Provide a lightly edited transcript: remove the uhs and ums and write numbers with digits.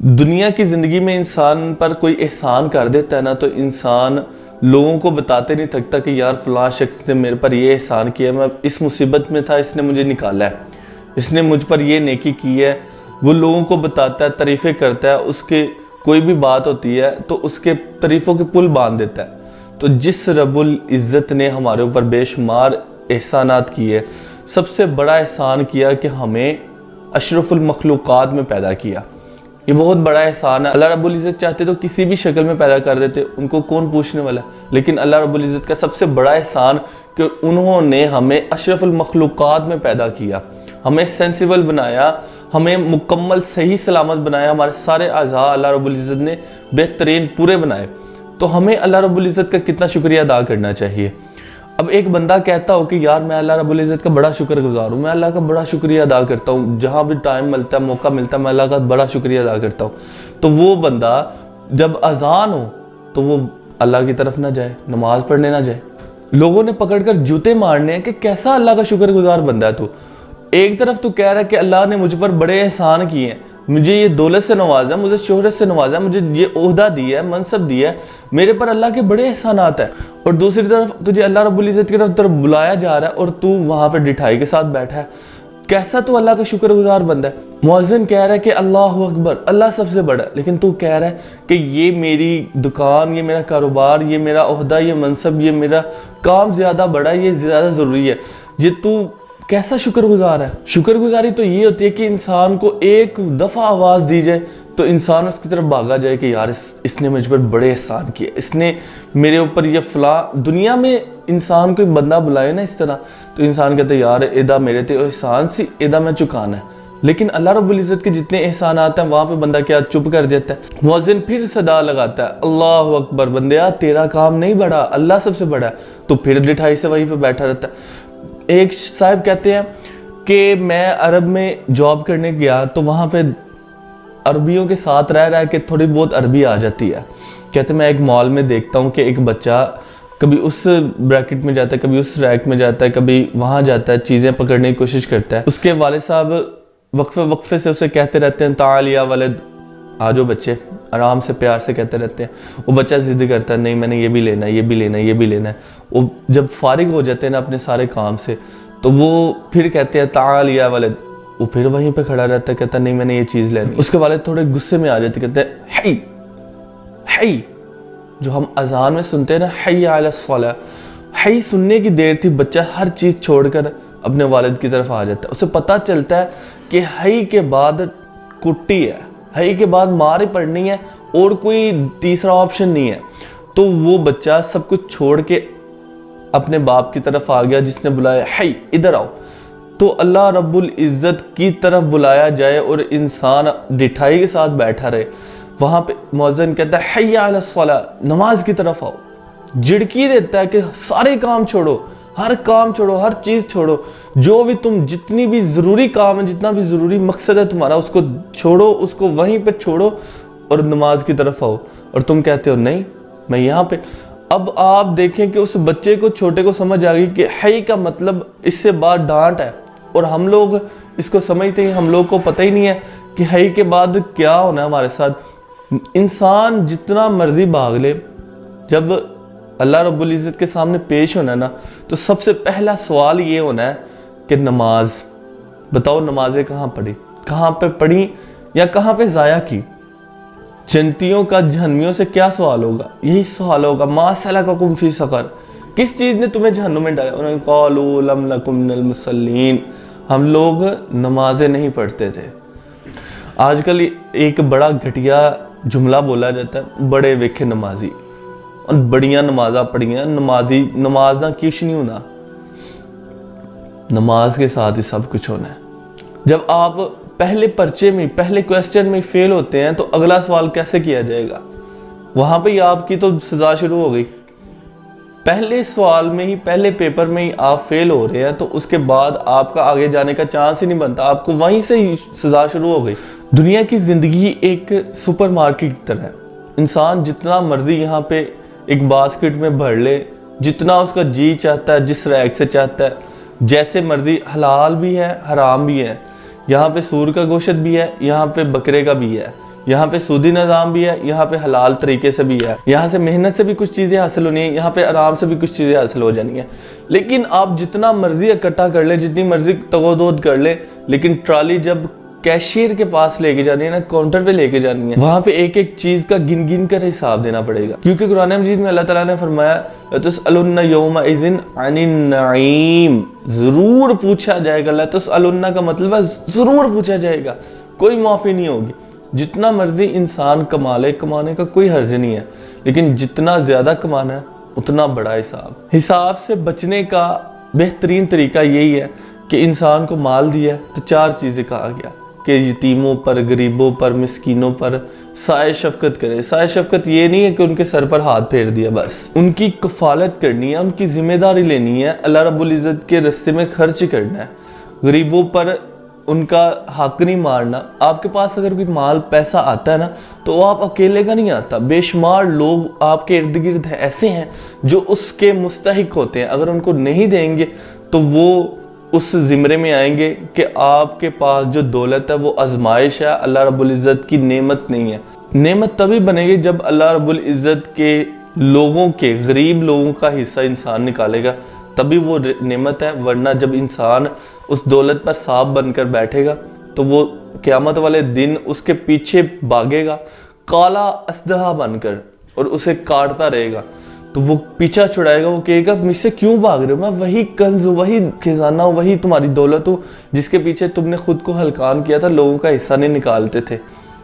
دنیا کی زندگی میں انسان پر کوئی احسان کر دیتا ہے نا، تو انسان لوگوں کو بتاتے نہیں تھکتا کہ یار فلاں شخص نے میرے پر یہ احسان کیا ہے، میں اس مصیبت میں تھا، اس نے مجھے نکالا ہے، اس نے مجھ پر یہ نیکی کی ہے۔ وہ لوگوں کو بتاتا ہے، تعریفیں کرتا ہے، اس کے کوئی بھی بات ہوتی ہے تو اس کے تعریفوں کے پل باندھ دیتا ہے۔ تو جس رب العزت نے ہمارے اوپر بے شمار احسانات کیے، سب سے بڑا احسان کیا کہ ہمیں اشرف المخلوقات میں پیدا کیا، یہ بہت بڑا احسان ہے۔ اللہ رب العزت چاہتے تو کسی بھی شکل میں پیدا کر دیتے، ان کو کون پوچھنے والا ہے، لیکن اللہ رب العزت کا سب سے بڑا احسان کہ انہوں نے ہمیں اشرف المخلوقات میں پیدا کیا، ہمیں سینسیبل بنایا، ہمیں مکمل صحیح سلامت بنایا، ہمارے سارے اعضاء اللہ رب العزت نے بہترین پورے بنائے۔ تو ہمیں اللہ رب العزت کا کتنا شکریہ ادا کرنا چاہیے۔ اب ایک بندہ کہتا ہو کہ یار میں اللہ رب العزت کا بڑا شکر گزار ہوں، میں اللہ کا بڑا شکریہ ادا کرتا ہوں، جہاں بھی ٹائم ملتا ہے، موقع ملتا ہے، میں اللہ کا بڑا شکریہ ادا کرتا ہوں، تو وہ بندہ جب اذان ہو تو وہ اللہ کی طرف نہ جائے، نماز پڑھنے نہ جائے۔ لوگوں نے پکڑ کر جوتے مارنے ہیں کہ کیسا اللہ کا شکر گزار بندہ ہے تو۔ ایک طرف تو کہہ رہا ہے کہ اللہ نے مجھ پر بڑے احسان کیے ہیں، مجھے یہ دولت سے نوازا، مجھے شہرت سے نوازا، مجھے یہ عہدہ دیا ہے، منصب دیا ہے، میرے پر اللہ کے بڑے احسانات ہیں، اور دوسری طرف تجھے اللہ رب العزت کی طرف بلایا جا رہا ہے اور تو وہاں پہ ڈٹھائی کے ساتھ بیٹھا ہے۔ کیسا تو اللہ کا شکر گزار بندہ ہے۔ مؤذن کہہ رہا ہے کہ اللہ اکبر، اللہ سب سے بڑا ہے، لیکن تو کہہ رہا ہے کہ یہ میری دکان، یہ میرا کاروبار، یہ میرا عہدہ، یہ منصب، یہ میرا کام زیادہ بڑا ہے، یہ زیادہ ضروری ہے۔ یہ تو کیسا شکر گزار ہے؟ شکر گزاری تو یہ ہوتی ہے کہ انسان کو ایک دفعہ آواز دی جائے تو انسان اس کی طرف بھاگا جائے کہ یار اس نے مجھ پر بڑے احسان کیے، اس نے میرے اوپر یہ فلاں۔ دنیا میں انسان کوئی بندہ بلائے نا اس طرح تو انسان کہتا ہے یار ایدہ میرے تے احسان سی، ایدہ میں چکانا ہے۔ لیکن اللہ رب العزت کے جتنے احسانات ہیں وہاں پہ بندہ کیا چپ کر دیتا ہے۔ مؤذن پھر صدا لگاتا ہے اللہ اکبر، بندیا تیرا کام نہیں بڑا، اللہ سب سے بڑا ہے، تو پھر ڈٹھائی سے وہیں پہ بیٹھا رہتا ہے۔ ایک صاحب کہتے ہیں کہ میں عرب میں جاب کرنے گیا تو وہاں پہ عربیوں کے ساتھ رہ کے تھوڑی بہت عربی آ جاتی ہے۔ کہتے ہیں میں ایک مال میں دیکھتا ہوں کہ ایک بچہ کبھی اس بریکٹ میں جاتا ہے، کبھی اس ریک میں جاتا ہے، کبھی وہاں جاتا ہے، چیزیں پکڑنے کی کوشش کرتا ہے۔ اس کے والد صاحب وقفے سے اسے کہتے رہتے ہیں تعال یا ولد، آجو بچے، آرام سے پیار سے کہتے رہتے ہیں۔ وہ بچہ ضد کرتا ہے نہیں میں نے یہ بھی لینا ہے، یہ بھی لینا ہے، یہ بھی لینا ہے۔ وہ جب فارغ ہو جاتے ہیں نا اپنے سارے کام سے تو وہ پھر کہتے ہیں تعال یا ولد، وہ پھر وہیں پہ کھڑا رہتا ہے، کہتا ہے نہیں میں نے یہ چیز لینی۔ اس کے والد تھوڑے غصے میں آ جاتے، کہتے ہیں حی حی، جو ہم اذان میں سنتے ہیں نا حی علی الصلاۃ، حی سننے کی دیر تھی، بچہ ہر چیز چھوڑ کر اپنے والد کی طرف آ جاتا ہے۔ اسے پتہ چلتا ہے کہ حی کے بعد کٹی ہے، حی کے بعد مار پڑنی ہے اور کوئی تیسرا آپشن نہیں ہے۔ تو وہ بچہ سب کچھ چھوڑ کے اپنے باپ کی طرف آ گیا جس نے بلایا حی ادھر آؤ۔ تو اللہ رب العزت کی طرف بلایا جائے اور انسان ڈٹھائی کے ساتھ بیٹھا رہے، وہاں پہ مؤذن کہتا ہے حی علی الصلاۃ، نماز کی طرف آؤ، جھڑکی دیتا ہے کہ سارے کام چھوڑو، ہر کام چھوڑو، ہر چیز چھوڑو، جو بھی تم جتنی بھی ضروری کام ہے، جتنا بھی ضروری مقصد ہے تمہارا، اس کو چھوڑو، اس کو وہیں پہ چھوڑو اور نماز کی طرف آؤ۔ اور تم کہتے ہو نہیں میں یہاں پہ۔ اب آپ دیکھیں کہ اس بچے کو، چھوٹے کو سمجھ آ گئی کہ حی کا مطلب اس سے بعد ڈانٹ ہے، اور ہم لوگ اس کو سمجھتے ہیں، ہم لوگ کو پتہ ہی نہیں ہے کہ حی کے بعد کیا ہونا ہے ہمارے ساتھ۔ انسان جتنا مرضی بھاگ لے، جب اللہ رب العزت کے سامنے پیش ہونا ہے نا تو سب سے پہلا سوال یہ ہونا ہے کہ نماز، بتاؤ نمازیں کہاں پڑھی، کہاں پہ پڑھی یا کہاں پہ ضائع کی۔ جنتیوں کا جہنمیوں سے کیا سوال ہوگا؟ یہی سوال ہوگا ما سلککم فی سقر، کس چیز نے تمہیں جہنم میں ڈالا؟ انہوں نے قالوا لم نکن من المصلین، ہم لوگ نمازیں نہیں پڑھتے تھے۔ آج کل ایک بڑا گھٹیا جملہ بولا جاتا ہے بڑے ویکھے نمازی، اور بڑیاں نمازاں پڑھیاں، نماز نہ کیش نہیں ہونا، نماز کے ساتھ ہی سب کچھ ہونا ہے۔ جب آپ پہلے پرچے میں، پہلے کویسچن میں فیل ہوتے ہیں تو اگلا سوال کیسے کیا جائے گا؟ وہاں پہ ہی آپ کی تو سزا شروع ہو گئی۔ پہلے سوال میں ہی، پہلے پیپر میں ہی آپ فیل ہو رہے ہیں تو اس کے بعد آپ کا آگے جانے کا چانس ہی نہیں بنتا، آپ کو وہیں سے ہی سزا شروع ہو گئی۔ دنیا کی زندگی ایک سپر مارکیٹ کی طرح ہے، انسان جتنا مرضی یہاں پہ ایک باسکٹ میں بھر لے، جتنا اس کا جی چاہتا ہے، جس ریک سے چاہتا ہے، جیسے مرضی، حلال بھی ہے حرام بھی ہے، یہاں پہ سور کا گوشت بھی ہے، یہاں پہ بکرے کا بھی ہے، یہاں پہ سودی نظام بھی ہے، یہاں پہ حلال طریقے سے بھی ہے، یہاں سے محنت سے بھی کچھ چیزیں حاصل ہونی ہیں، یہاں پہ آرام سے بھی کچھ چیزیں حاصل ہو جانی ہیں۔ لیکن آپ جتنا مرضی اکٹھا کر لیں، جتنی مرضی تغودود کر لیں، لیکن ٹرالی جب کیشیئر کے پاس لے کے جانی ہے نا، کاؤنٹر پہ لے کے جانی ہے، وہاں پہ ایک ایک چیز کا گن گن کر حساب دینا پڑے گا، کیونکہ قرآن مجید میں اللہ تعالیٰ نے فرمایا لَتُسْأَلُنَّ يَوْمَئِذٍ عَنِ النَّعِيمِ، ضرور پوچھا جائے گا۔ لَتُسْأَلُنَّ کا مطلب ہے ضرور پوچھا جائے گا، کوئی معافی نہیں ہوگی۔ جتنا مرضی انسان کما لے، کمانے کا کوئی حرج نہیں ہے، لیکن جتنا زیادہ کمانا ہے اتنا بڑا حساب سے بچنے کا بہترین طریقہ یہی ہے کہ انسان کو مال دیا ہے تو 4 چیزیں کہا گیا کہ یتیموں پر، غریبوں پر، مسکینوں پر سائے شفقت کرے۔ سائے شفقت یہ نہیں ہے کہ ان کے سر پر ہاتھ پھیر دیا، بس ان کی کفالت کرنی ہے، ان کی ذمہ داری لینی ہے، اللہ رب العزت کے راستے میں خرچ کرنا ہے۔ غریبوں پر ان کا حق نہیں مارنا۔ آپ کے پاس اگر کوئی مال پیسہ آتا ہے نا تو وہ آپ اکیلے کا نہیں آتا، بے شمار لوگ آپ کے ارد گرد ایسے ہیں جو اس کے مستحق ہوتے ہیں، اگر ان کو نہیں دیں گے تو وہ اس زمرے میں آئیں گے کہ آپ کے پاس جو دولت ہے وہ آزمائش ہے، اللہ رب العزت کی نعمت نہیں ہے۔ نعمت تبھی بنے گی جب اللہ رب العزت کے لوگوں کے، غریب لوگوں کا حصہ انسان نکالے گا، تبھی وہ نعمت ہے۔ ورنہ جب انسان اس دولت پر سانپ بن کر بیٹھے گا تو وہ قیامت والے دن اس کے پیچھے بھاگے گا کالا اسدہا بن کر اور اسے کاٹتا رہے گا، تو وہ پیچھا چھڑائے گا، وہ کہے گا مجھ سے کیوں بھاگ رہے ہو، میں وہی کنز، وہی خزانہ، وہی تمہاری دولت ہوں جس کے پیچھے تم نے خود کو ہلکان کیا تھا، لوگوں کا حصہ نہیں نکالتے تھے۔